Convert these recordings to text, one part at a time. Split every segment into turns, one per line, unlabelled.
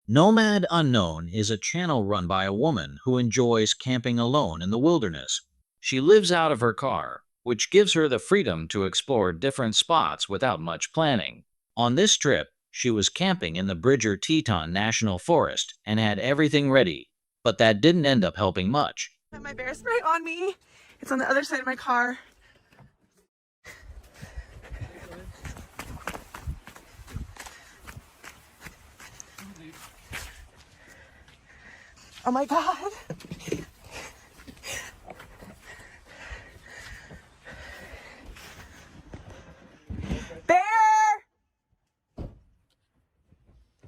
Nomad Unknown is a channel run by a woman who enjoys camping alone in the wilderness. She lives out of her car, which gives her the freedom to explore different spots without much planning. On this trip, she was camping in the Bridger Teton National Forest and had everything ready, but that didn't end up helping much.
I have my bear spray on me. It's on the other side of my car. Oh my God. Bear!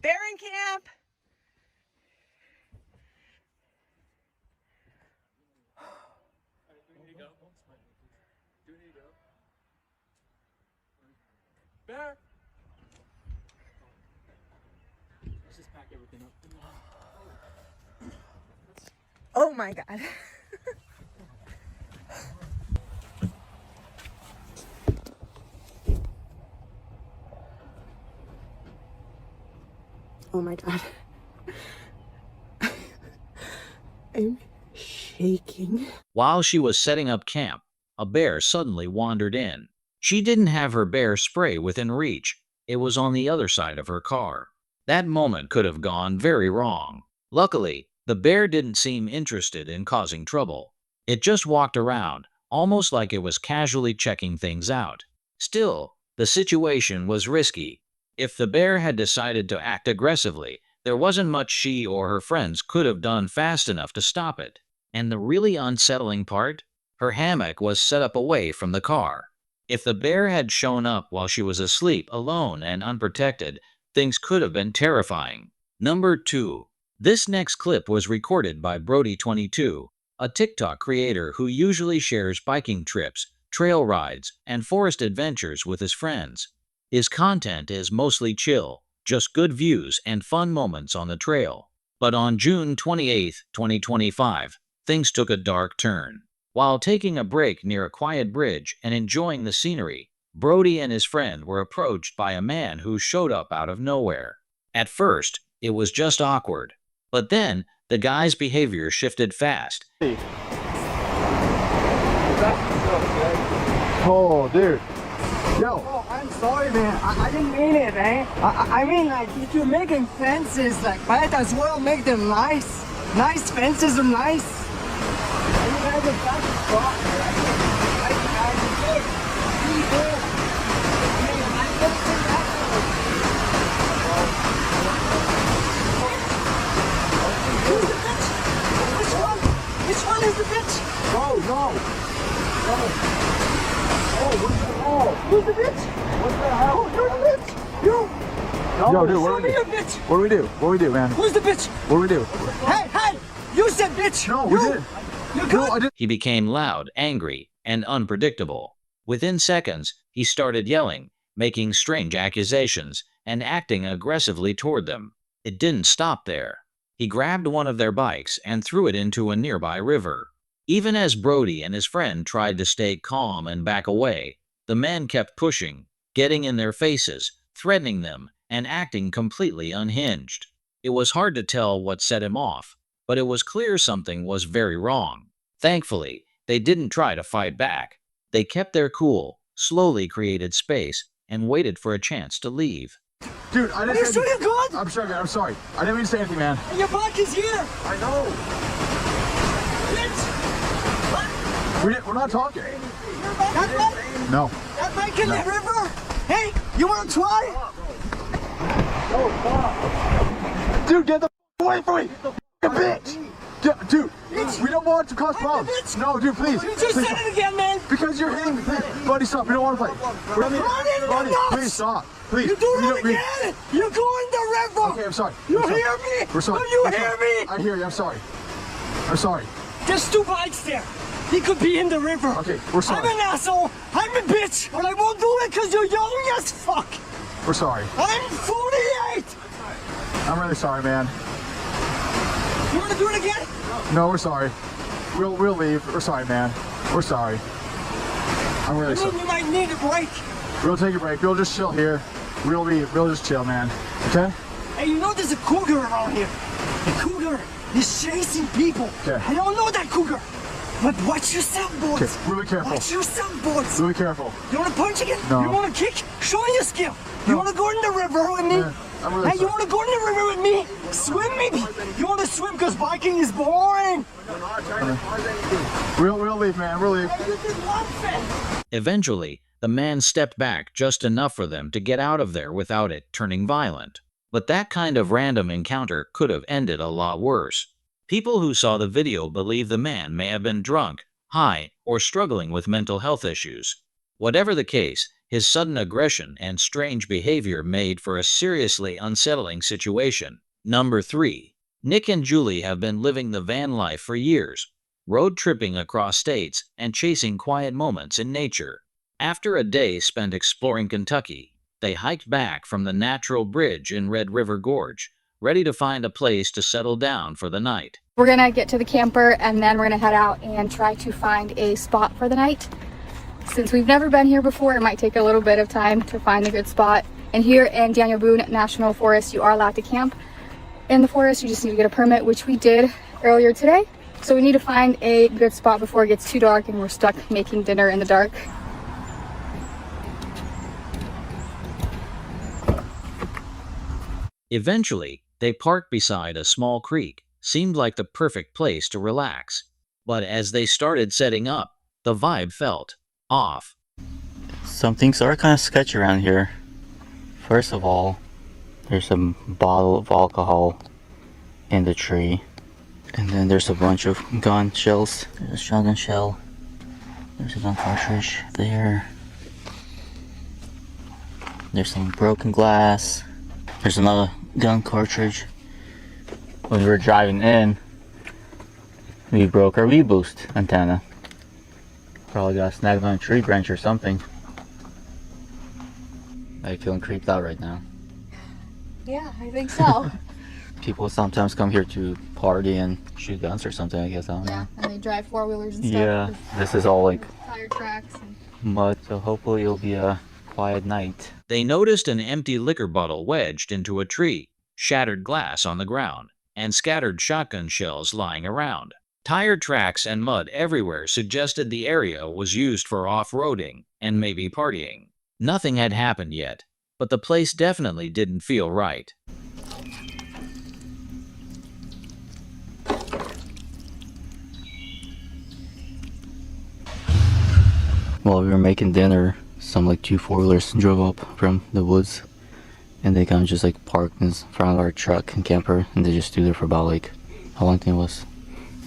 Bear in camp.
Bear! Let's just pack everything up.
Oh my God. Oh my God. I'm shaking.
While she was setting up camp, a bear suddenly wandered in. She didn't have her bear spray within reach. It was on the other side of her car. That moment could have gone very wrong. Luckily, the bear didn't seem interested in causing trouble. It just walked around, almost like it was casually checking things out. Still, the situation was risky. If the bear had decided to act aggressively, there wasn't much she or her friends could have done fast enough to stop it. And the really unsettling part? Her hammock was set up away from the car. If the bear had shown up while she was asleep, alone and unprotected, things could have been terrifying. Number 2. This next clip was recorded by Brody22, a TikTok creator who usually shares biking trips, trail rides, and forest adventures with his friends. His content is mostly chill, just good views and fun moments on the trail. But on June 28, 2025, things took a dark turn. While taking a break near a quiet bridge and enjoying the scenery, Brody and his friend were approached by a man who showed up out of nowhere. At first, it was just awkward. But then, the guy's behavior shifted fast.
Oh, dude. Yo.
Oh, I'm sorry, man. I didn't mean it, eh? I mean, like, if you're making fences, like, might as well make them nice. Nice fences are nice. And you guys are back to spot, right? Really good. I mean, I'm gonna say that. Who's the bitch? Which one? Which one is the bitch?
No. Oh, what the hell?
Who's the bitch?
What the hell?
Oh, you're the bitch. You.
Yo, dude,
Show me your bitch.
What do we do? What do we do, man?
Who's the bitch?
What do we do?
Hey! You said bitch.
No, we
You.
did.
You
No,
good?
I didn't.
He became loud, angry, and unpredictable. Within seconds, he started yelling, making strange accusations, and acting aggressively toward them. It didn't stop there. He grabbed one of their bikes and threw it into a nearby river. Even as Brody and his friend tried to stay calm and back away, the man kept pushing, getting in their faces, threatening them, and acting completely unhinged. It was hard to tell what set him off, but it was clear something was very wrong. Thankfully, they didn't try to fight back. They kept their cool, slowly created space, and waited for a chance to leave.
Dude, I
Are
didn't
you
say
sure
anything.
you're good?
I'm sorry, man. I'm sorry. I didn't mean to say anything, man.
Your bike is here.
I know.
Bitch.
We're not talking.
That bike?
No.
That bike in the river? Hey, you want to try?
Dude, get the away from me. You bitch. Dude, we don't want to cause problems.
bitch.
No, dude, please.
You just
Please.
said it again, man.
Because you're hitting me. Please. Buddy, stop. We don't want to fight.
Run into the
Buddy,
nuts.
please stop. Please.
You do
We
that
don't- we-
again. You go in the river.
Okay, I'm sorry.
You
I'm sorry.
hear me?
We're sorry.
Do you
I'm
hear
sorry.
me?
I hear you. I'm sorry. I'm sorry.
There's two bikes there. He could be in the river.
Okay, we're sorry.
I'm an asshole. I'm a bitch. But I won't do it because you're young as fuck.
We're sorry.
I'm 48.
I'm really sorry, man.
You want to do it again?
No, we're sorry. We'll leave. We're sorry, man. We're sorry. I'm really
I mean,
sorry.
you might need a break.
We'll take a break. We'll just chill here. We'll just chill, man. Okay?
Hey, you know there's a cougar around here. The cougar is chasing people.
Okay.
I don't know that cougar. But watch yourself, boys.
Okay, really careful.
Watch yourself, boys.
Really careful.
You want to punch again?
No.
You want to kick? Show me your skill. You want to go in the river with me?
Yeah, I'm really
Hey, you
sorry.
want to go in the river with me? Swim maybe. You want to swim because biking is boring.
We'll leave, man. We'll leave.
Hey, you did one thing.
Eventually, the man stepped back just enough for them to get out of there without it turning violent. But that kind of random encounter could have ended a lot worse. People who saw the video believe the man may have been drunk, high, or struggling with mental health issues. Whatever the case, his sudden aggression and strange behavior made for a seriously unsettling situation. Number 3. Nick and Julie have been living the van life for years, road tripping across states and chasing quiet moments in nature. After a day spent exploring Kentucky, they hiked back from the natural bridge in Red River Gorge, ready to find a place to settle down for the night.
We're gonna get to the camper and then we're gonna head out and try to find a spot for the night. Since we've never been here before, it might take a little bit of time to find a good spot. And here in Daniel Boone National Forest, you are allowed to camp in the forest. You just need to get a permit, which we did earlier today. So we need to find a good spot before it gets too dark and we're stuck making dinner in the dark.
Eventually, they parked beside a small creek. Seemed like the perfect place to relax. But as they started setting up, the vibe felt off.
Some things are kind of sketchy around here. First of all, there's a bottle of alcohol in the tree. And then there's a bunch of gun shells. There's a shotgun shell. There's a gun cartridge there. There's some broken glass. There's another gun cartridge. When we were driving in, we broke our V-boost antenna. Probably got snagged on a tree branch or something. I'm feeling creeped out right now.
Yeah, I think so.
People sometimes come here to party and shoot guns or something, I guess. I don't know.
Yeah, and they drive four-wheelers and stuff.
Yeah, this is all like
Tire tracks and
mud, so hopefully it'll be a quiet night.
They noticed an empty liquor bottle wedged into a tree, shattered glass on the ground, and scattered shotgun shells lying around. Tire tracks and mud everywhere suggested the area was used for off-roading and maybe partying. Nothing had happened yet, but the place definitely didn't feel right.
While we were making dinner, some like 2 4-wheelers drove up from the woods, and they kind of just like parked in front of our truck and camper, and they just stood there for about like, how long do you think it was?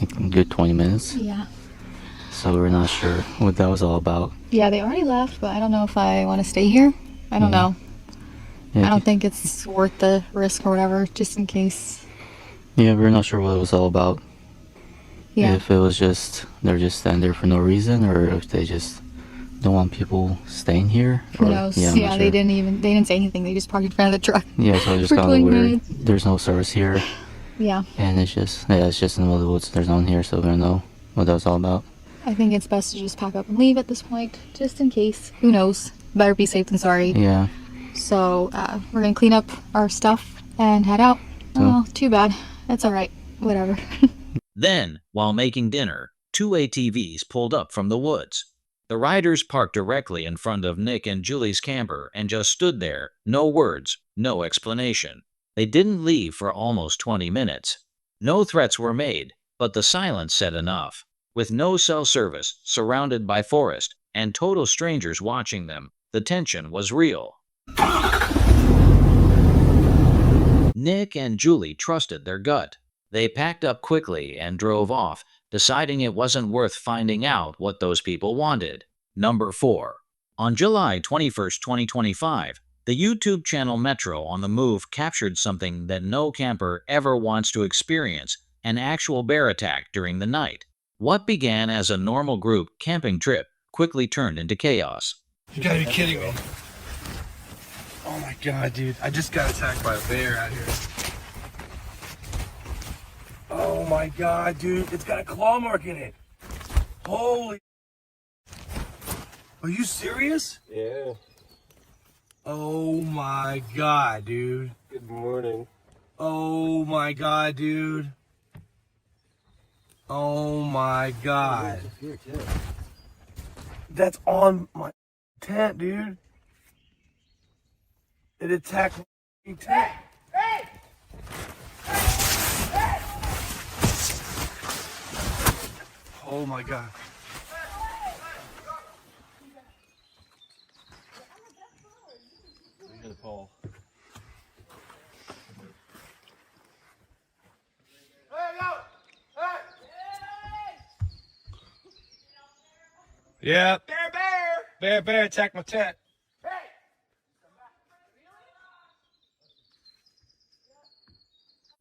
Like a good 20 minutes.
yeah.
So we're not sure what that was all about.
Yeah, they already left, but I don't know if I want to stay here. I don't know.
Yeah,
I don't think it's worth the risk or whatever, just in case.
yeah, we're not sure what it was all about.
Yeah.
If it was just, they're just standing there for no reason, or if they just don't want people staying here.
Who
or,
knows?
Yeah, I'm
Yeah,
not
they
sure.
didn't say anything. They just parked in front of the truck.
Yeah, so it's just
for
kind
20
of weird.
minutes.
There's no service here,
Yeah.
and it's just, yeah, it's just in the middle of the woods. There's no one here, so we don't know what that was all about.
I think it's best to just pack up and leave at this point, just in case. Who knows? Better be safe than sorry.
Yeah.
So we're gonna clean up our stuff and head out. Oh, too bad. That's all right. Whatever.
Then, while making dinner, 2 ATVs pulled up from the woods. The riders parked directly in front of Nick and Julie's camper and just stood there, no words, no explanation. They didn't leave for almost 20 minutes. No threats were made, but the silence said enough. With no cell service, surrounded by forest, and total strangers watching them, the tension was real. Nick and Julie trusted their gut. They packed up quickly and drove off, deciding it wasn't worth finding out what those people wanted. Number 4. On July 21st, 2025, the YouTube channel Metro on the Move captured something that no camper ever wants to experience: an actual bear attack during the night. What began as a normal group camping trip quickly turned into chaos.
You gotta be kidding me. Oh my god, dude. I just got attacked by a bear out here. Oh my god, dude. It's got a claw mark in it. Holy. Are you serious?
Yeah,
Oh my god, dude.
good morning.
Oh my god, dude. Oh my god. That's on my tent, dude. It attacked my tent. Oh my god. Yeah. Bear attacked my tent.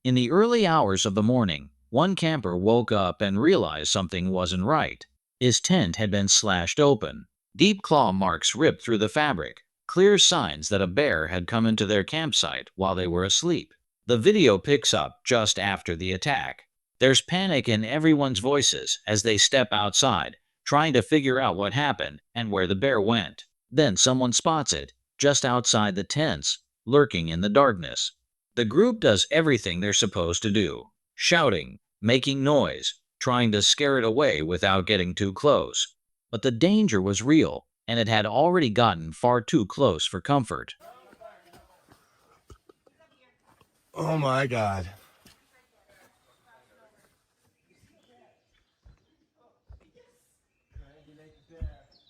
In the early hours of the morning, one camper woke up and realized something wasn't right. His tent had been slashed open. Deep claw marks ripped through the fabric, clear signs that a bear had come into their campsite while they were asleep. The video picks up just after the attack. There's panic in everyone's voices as they step outside, trying to figure out what happened and where the bear went. Then someone spots it, just outside the tents, lurking in the darkness. The group does everything they're supposed to do, shouting, making noise, trying to scare it away without getting too close. But the danger was real, and it had already gotten far too close for comfort.
Oh my god.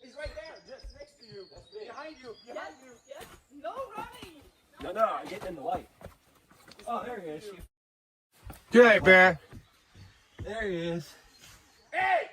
He's right there, just next to you. Behind you. Behind you. Yes. No running.
No, I'm getting in the light. Oh, there he is.
Good night, bear.
There he is.
Hey!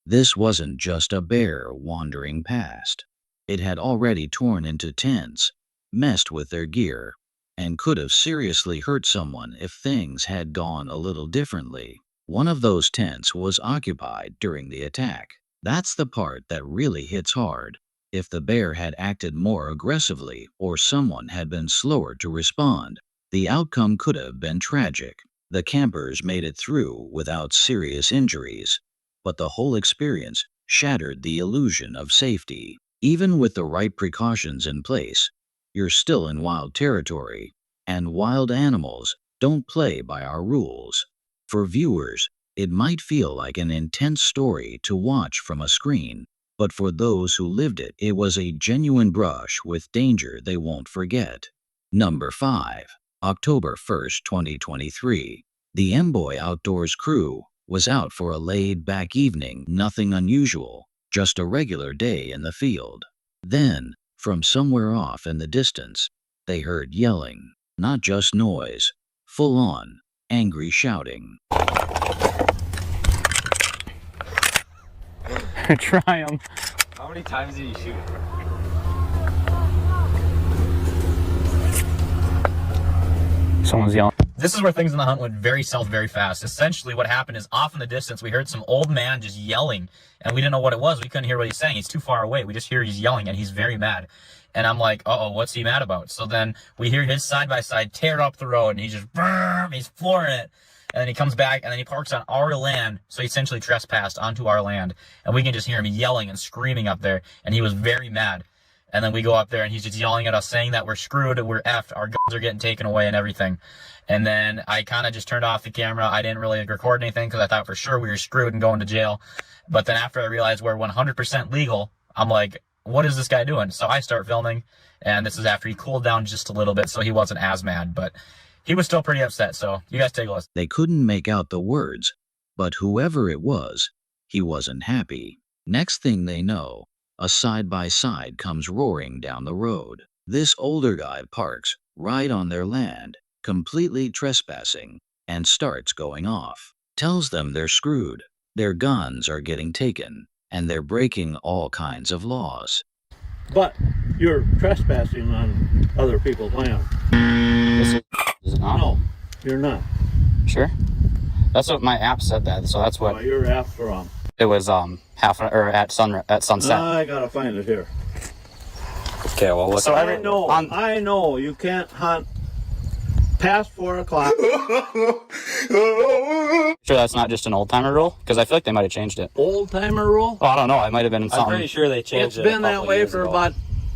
This wasn't just a bear wandering past. It had already torn into tents, messed with their gear, and could have seriously hurt someone if things had gone a little differently. One of those tents was occupied during the attack. That's the part that really hits hard. If the bear had acted more aggressively or someone had been slower to respond, the outcome could have been tragic. The campers made it through without serious injuries, but the whole experience shattered the illusion of safety. Even with the right precautions in place, you're still in wild territory, and wild animals don't play by our rules. For viewers, it might feel like an intense story to watch from a screen, but for those who lived it, it was a genuine brush with danger they won't forget. Number 5. October 1st, 2023. The Emboy Outdoors crew was out for a laid-back evening, nothing unusual, just a regular day in the field. Then, from somewhere off in the distance, they heard yelling, not just noise, full-on, angry shouting.
Try them.
How many times did he shoot?
Someone's yelling.
This is where things in the hunt went very south very fast. Essentially what happened is off in the distance we heard some old man just yelling, and we didn't know what it was. We couldn't hear what he's saying. He's too far away. We just hear he's yelling and he's very mad. And I'm like, uh-oh, what's he mad about? So then we hear his side-by-side tear up the road, and he's just, he's flooring it. And then he comes back, and then he parks on our land, so he essentially trespassed onto our land. And we can just hear him yelling and screaming up there, and he was very mad. And then we go up there, and he's just yelling at us, saying that we're screwed, we're effed, our guns are getting taken away and everything. And then I kind of just turned off the camera. I didn't really record anything because I thought for sure we were screwed and going to jail. But then after I realized we're 100% legal, I'm like, what is this guy doing? So I start filming, and this is after he cooled down just a little bit, so he wasn't as mad, but he was still pretty upset. So you guys take a listen.
They couldn't make out the words, but whoever it was, he wasn't happy. Next thing they know, a side-by-side comes roaring down the road. This older guy parks right on their land, completely trespassing, and starts going off. Tells them they're screwed, their guns are getting taken, and they're breaking all kinds of laws.
But you're trespassing on other people's land.
Is it not?
No, you're not.
Sure. That's what my app said that, so that's what
Well, your app's wrong.
it was at sunset.
I gotta find it here.
Okay, well look.
I know you can't hunt past 4 o'clock.
Sure that's not just an old-timer rule? Because I feel like they might have changed it.
Old-timer rule?
Oh, I don't know. It might have been
I'm
something.
pretty sure they changed
It's
it.
been that way for about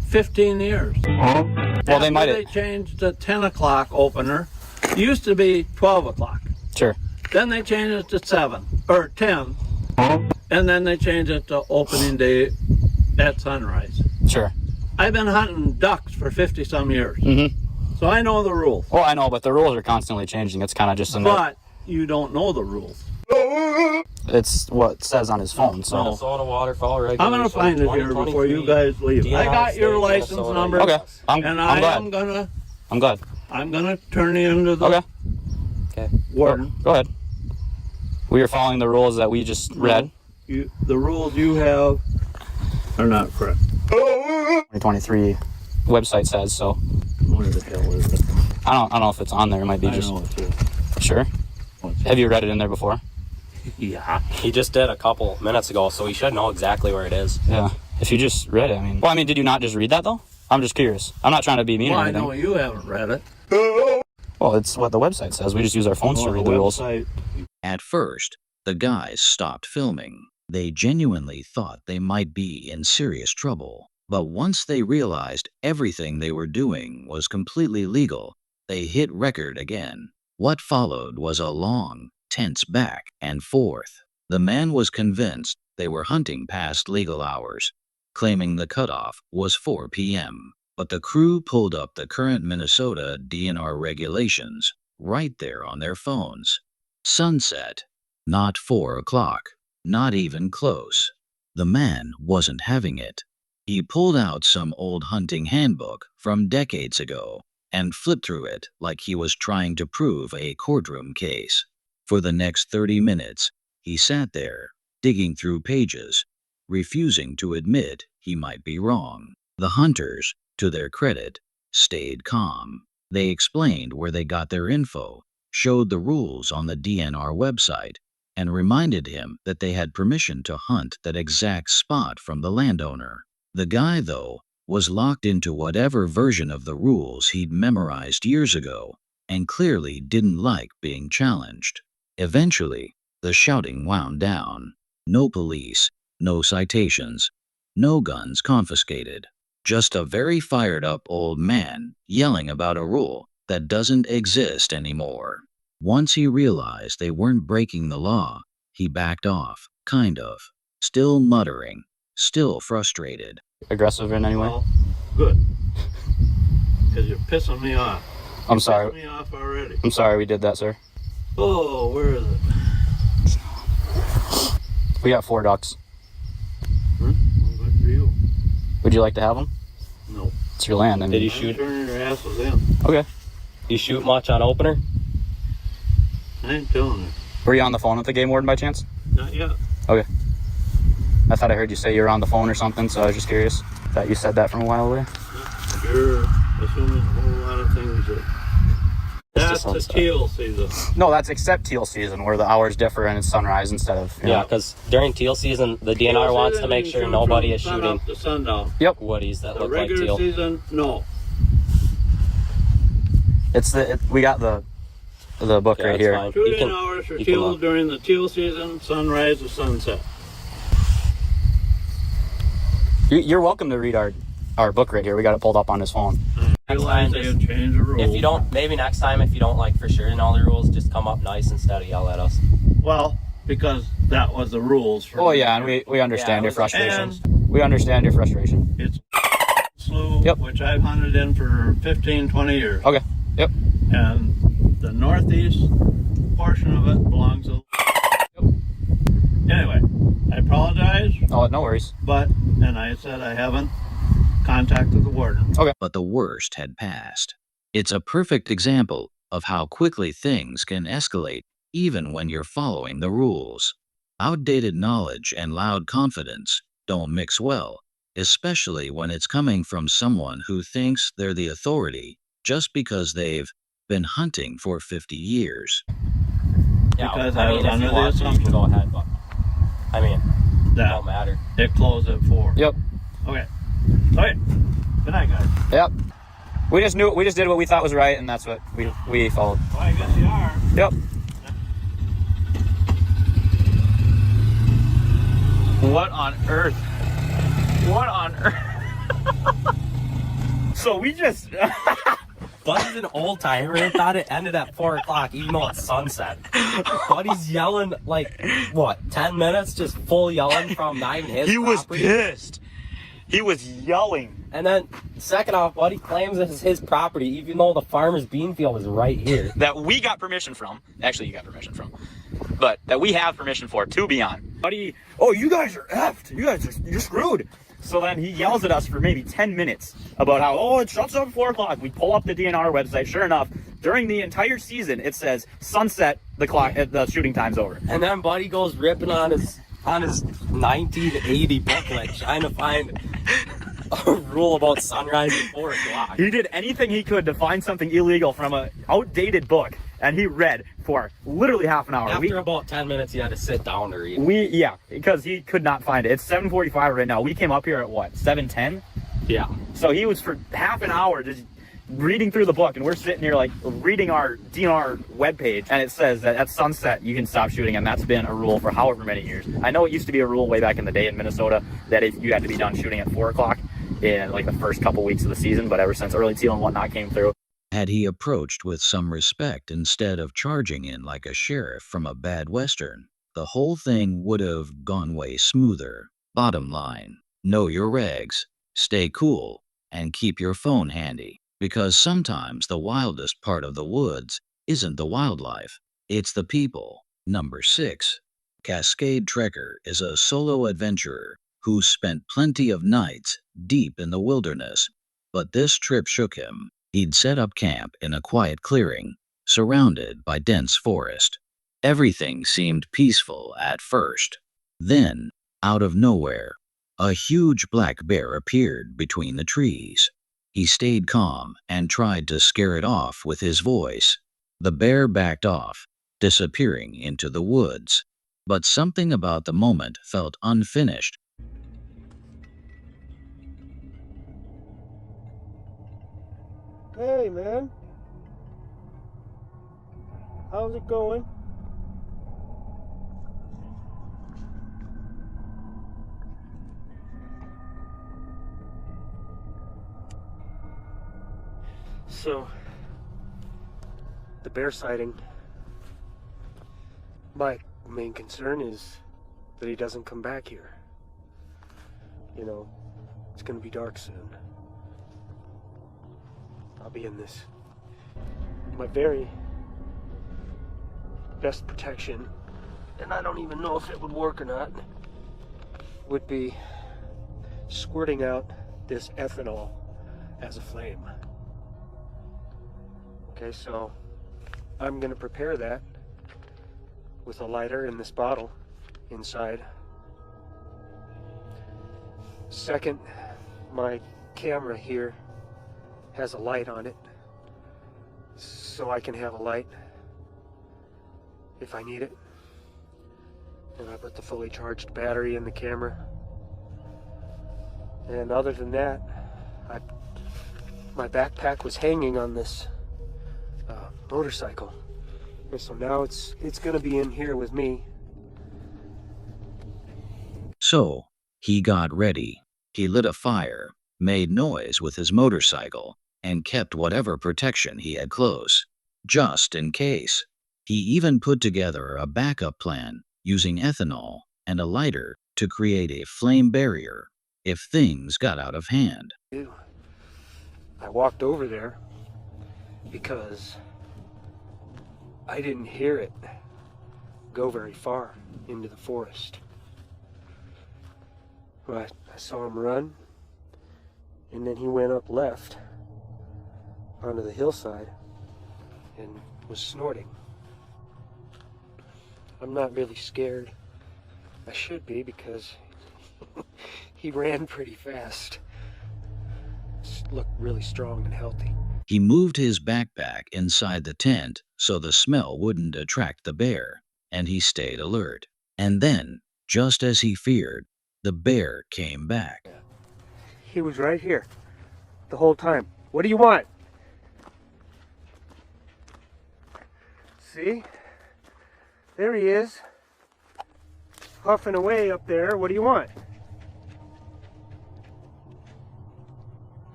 15 years.
Well, they might
They
have.
changed the 10 o'clock opener. It used to be 12 o'clock.
Sure.
Then they changed it to 7 or 10. And then they changed it to opening day at sunrise.
Sure.
I've been hunting ducks for 50 some years.
Mm-hmm.
So I know the rules.
Well, I know, but the rules are constantly changing. It's kind of just
But you don't know the rules.
it's what it says on his phone. So
Minnesota waterfowl
I'm
regulation.
going to find it here before you guys leave. I got your license number.
okay, I'm
And
glad. I'm glad.
I'm gonna turn you into the
Okay.
warden.
Go ahead. We are following the rules that we just read.
The rules you have are not correct.
2023 website says so.
Where the hell is it?
I don't know if it's on there. It might be
I
just
know it too.
sure. Have you read it in there before?
Yeah.
He just did a couple minutes ago, so he should know exactly where it is.
Yeah. If you just read it, I mean. Well, I mean, did you not just read that though? I'm just curious. I'm not trying to be mean
Well,
or
I
anything.
know you haven't read it.
Well, it's what the website says. We just use our phones to read the rules.
website.
At first, the guys stopped filming. They genuinely thought they might be in serious trouble. But once they realized everything they were doing was completely legal, they hit record again. What followed was a long, tense back and forth. The man was convinced they were hunting past legal hours, claiming the cutoff was 4 p.m. But the crew pulled up the current Minnesota DNR regulations right there on their phones. Sunset, not 4 o'clock, not even close. The man wasn't having it. He pulled out some old hunting handbook from decades ago and flipped through it like he was trying to prove a courtroom case. For the next 30 minutes, he sat there, digging through pages, refusing to admit he might be wrong. The hunters, to their credit, stayed calm. They explained where they got their info, showed the rules on the DNR website, and reminded him that they had permission to hunt that exact spot from the landowner. The guy, though, was locked into whatever version of the rules he'd memorized years ago, and clearly didn't like being challenged. Eventually, the shouting wound down. No police, no citations, no guns confiscated. Just a very fired-up old man yelling about a rule that doesn't exist anymore. Once he realized they weren't breaking the law, he backed off, kind of, still muttering, still frustrated.
Aggressive in any way?
Well, good. Because you're pissing me off.
I'm sorry.
Pissing me off already.
I'm sorry we did that, sir.
Oh, where is it?
We got 4 ducks.
Well, good for you.
Would you like to have them?
No.
It's your land. I mean.
Did he
I'm
shoot?
turning your asses in.
Okay.
You shoot much on opener?
I ain't telling you.
Were you on the phone with the game warden by chance?
Not yet.
Okay. I thought I heard you say you were on the phone or something, so I was just curious. Thought you said that from a while away.
You're assuming a whole lot of things that... That's the teal season.
No, that's except teal season, where the hours differ and it's sunrise instead of.
Yeah, because during teal season, the DNR wants to make sure nobody is shooting
to sundown.
Yep.
woodies that
The
look like
regular
teal.
season, no.
It's we got the book
Yeah,
right
it's
here.
fine. You
Shooting
can-
hours for
you can
teal
look.
during the teal season, sunrise to sunset.
You're welcome to read our book right here. We got it pulled up on his phone.
I realize they had changed the rules.
If you don't, maybe next time, if you don't like for sure know the rules, just come up nice instead of yell at us.
Well, because that was the rules. For
Oh yeah, and we understand
Yeah,
your
it was-
frustration. We understand your frustration.
It's slough,
Yep.
which I've hunted in for 15, 20 years.
Okay. Yep.
And the northeast portion of it belongs to... Anyway, I apologize,
Oh, no worries.
and I said I haven't contacted the warden.
But the worst had passed. It's a perfect example of how quickly things can escalate even when you're following the rules. Outdated knowledge and loud confidence don't mix well, especially when it's coming from someone who thinks they're the authority just because they've been hunting for 50 years.
Yeah,
Because
I
I
mean,
was
if
under
you
the
want to, you can
assumption
go ahead, but I mean, it
that
don't matter.
it closed at 4.
Yep.
Okay. Okay. Good night, guys.
Yep. We just did what we thought was right, and that's what we followed.
Well, I guess you are.
Yep. What on earth? What on earth? So we just...
Buddy's an old timer and thought it ended at 4 o'clock, even though it's sunset. Buddy's yelling like, what, 10 minutes? Just full yelling from not even his
He was
property.
pissed. He was yelling.
And then, second off, Buddy claims this is his property, even though the farmer's bean field is right here.
That we got permission from. Actually, you got permission from. But that we have permission for to be on. Buddy, oh, you guys are effed. You're screwed. So then he yells at us for maybe 10 minutes about how, oh, it shuts up at 4 o'clock. We pull up the DNR website. Sure enough, during the entire season, it says sunset, the shooting time's over.
And then Buddy goes ripping on his 1980 booklet, trying to find a rule about sunrise at 4 o'clock.
He did anything he could to find something illegal from an outdated book, and he read for literally half an hour.
After about 10 minutes, he had to sit down to read.
Yeah, because he could not find it. It's 7:45 right now. We came up here at what, 7:10?
Yeah.
So he was for half an hour just reading through the book, and we're sitting here like reading our DNR webpage, and it says that at sunset you can stop shooting, and that's been a rule for however many years. I know it used to be a rule way back in the day in Minnesota that if you had to be done shooting at 4 o'clock in like the first couple weeks of the season, but ever since early teal and whatnot came through.
Had he approached with some respect instead of charging in like a sheriff from a bad western, the whole thing would have gone way smoother. Bottom line, know your regs, stay cool, and keep your phone handy, because sometimes the wildest part of the woods isn't the wildlife, it's the people. Number 6. Cascade Trekker is a solo adventurer who spent plenty of nights deep in the wilderness, but this trip shook him. He'd set up camp in a quiet clearing, surrounded by dense forest. Everything seemed peaceful at first. Then, out of nowhere, a huge black bear appeared between the trees. He stayed calm and tried to scare it off with his voice. The bear backed off, disappearing into the woods. But something about the moment felt unfinished.
Hey, man. How's it going? So, the bear sighting, my main concern is that he doesn't come back here. You know, it's gonna be dark soon. I'll be in this. My very best protection, and I don't even know if it would work or not, would be squirting out this ethanol as a flame. Okay, so I'm gonna prepare that with a lighter in this bottle inside. Second, my camera here has a light on it, so I can have a light if I need it. And I put the fully charged battery in the camera. And other than that, my backpack was hanging on this motorcycle. And so now it's gonna be in here with me.
So, he got ready. He lit a fire, made noise with his motorcycle, and kept whatever protection he had close, just in case. He even put together a backup plan using ethanol and a lighter to create a flame barrier if things got out of hand.
I walked over there because I didn't hear it go very far into the forest. But I saw him run, and then he went up left onto the hillside and was snorting. I'm not really scared. I should be, because he ran pretty fast. Looked really strong and healthy.
He moved his backpack inside the tent so the smell wouldn't attract the bear, and he stayed alert. And then, just as he feared, the bear came back.
He was right here the whole time. What do you want? see? There he is. Puffing away up there. What do you want?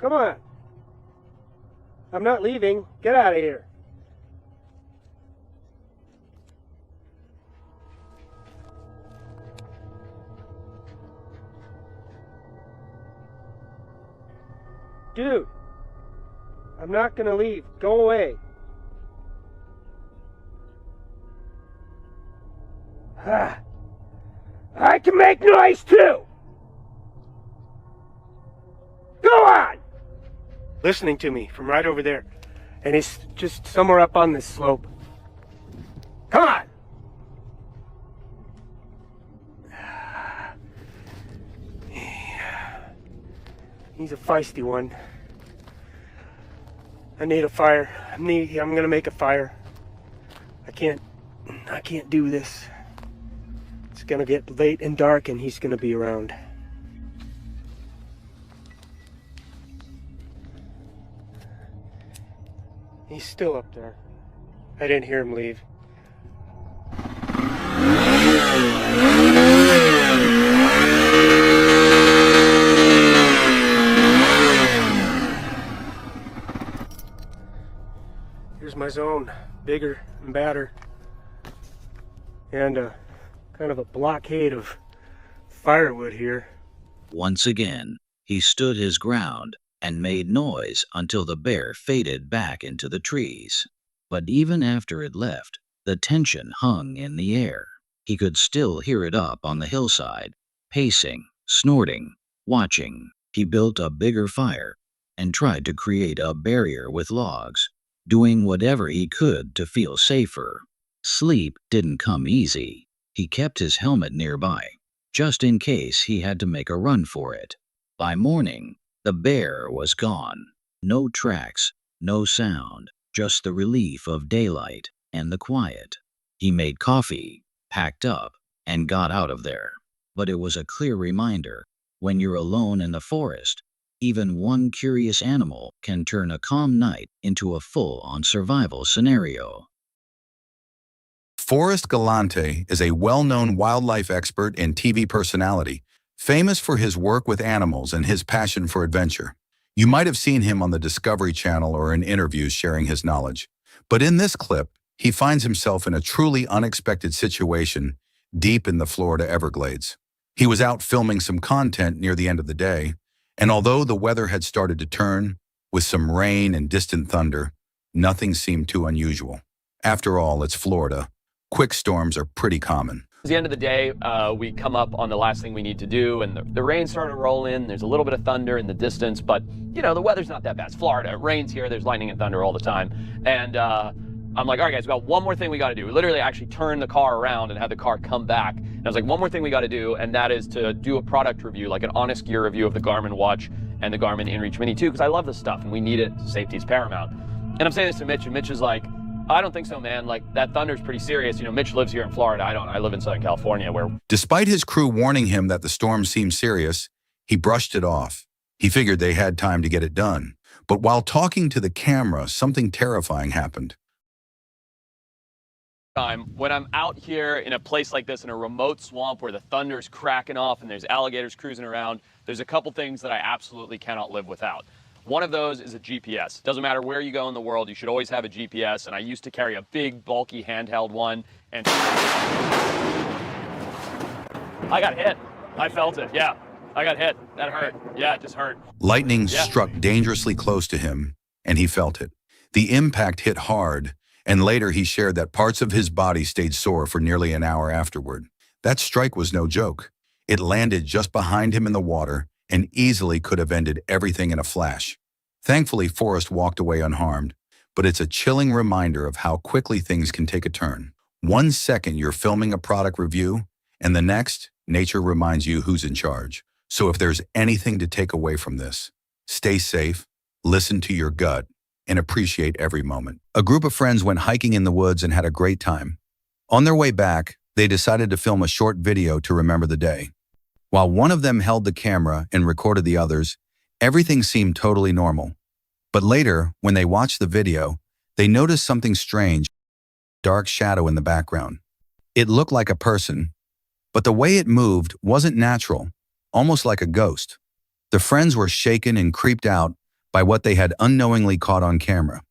Come on. I'm not leaving. Get out of here. Dude, I'm not gonna leave. Go away. I can make noise too! Go on! Listening to me from right over there. And he's just somewhere up on this slope. Come on! He's a feisty one. I need a fire. I'm gonna make a fire. I can't do this. It's gonna get late and dark and he's gonna be around. He's still up there. I didn't hear him leave. Here's my zone, bigger and badder. And kind of a blockade of firewood here.
Once again, he stood his ground and made noise until the bear faded back into the trees. But even after it left, the tension hung in the air. He could still hear it up on the hillside, pacing, snorting, watching. He built a bigger fire and tried to create a barrier with logs, doing whatever he could to feel safer. Sleep didn't come easy. He kept his helmet nearby, just in case he had to make a run for it. By morning, the bear was gone. No tracks, no sound, just the relief of daylight and the quiet. He made coffee, packed up, and got out of there. But it was a clear reminder, when you're alone in the forest, even one curious animal can turn a calm night into a full-on survival scenario.
Forrest Galante is a well-known wildlife expert and TV personality, famous for his work with animals and his passion for adventure. You might have seen him on the Discovery Channel or in interviews sharing his knowledge. But in this clip, he finds himself in a truly unexpected situation deep in the Florida Everglades. He was out filming some content near the end of the day, and although the weather had started to turn, with some rain and distant thunder, nothing seemed too unusual. After all, it's Florida. Quick storms are pretty common.
At the end of the day, we come up on the last thing we need to do, and the rain started to roll in. There's a little bit of thunder in the distance, but, you know, the weather's not that bad. It's Florida. It rains here. There's lightning and thunder all the time. And I'm like, all right, guys, we got one more thing we got to do. We literally actually turned the car around and had the car come back. And I was like, one more thing we got to do, and that is to do a product review, like an honest gear review of the Garmin watch and the Garmin InReach Mini 2, because I love this stuff, and we need it. Safety is paramount. And I'm saying this to Mitch, and Mitch is like, I don't think so, man. Like, that thunder's pretty serious. You know, Mitch lives here in Florida. I live in Southern California, where...
Despite his crew warning him that the storm seemed serious, he brushed it off. He figured they had time to get it done. But while talking to the camera, something terrifying happened.
When I'm out here in a place like this, in a remote swamp where the thunder's cracking off and there's alligators cruising around, there's a couple things that I absolutely cannot live without. One of those is a GPS. Doesn't matter where you go in the world, you should always have a GPS, and I used to carry a big, bulky, handheld one, and I got hit. I felt it, yeah. I got hit. That hurt. Yeah, it just hurt.
Lightning struck dangerously close to him, and he felt it. The impact hit hard, and later he shared that parts of his body stayed sore for nearly an hour afterward. That strike was no joke. It landed just behind him in the water, and easily could have ended everything in a flash. Thankfully, Forrest walked away unharmed, but it's a chilling reminder of how quickly things can take a turn. 1 second you're filming a product review, and the next, nature reminds you who's in charge. So if there's anything to take away from this, stay safe, listen to your gut, and appreciate every moment. A group of friends went hiking in the woods and had a great time. On their way back, they decided to film a short video to remember the day. While one of them held the camera and recorded the others, everything seemed totally normal. But later, when they watched the video, they noticed something strange. dark shadow in the background. It looked like a person, but the way it moved wasn't natural, almost like a ghost. The friends were shaken and creeped out by what they had unknowingly caught on camera.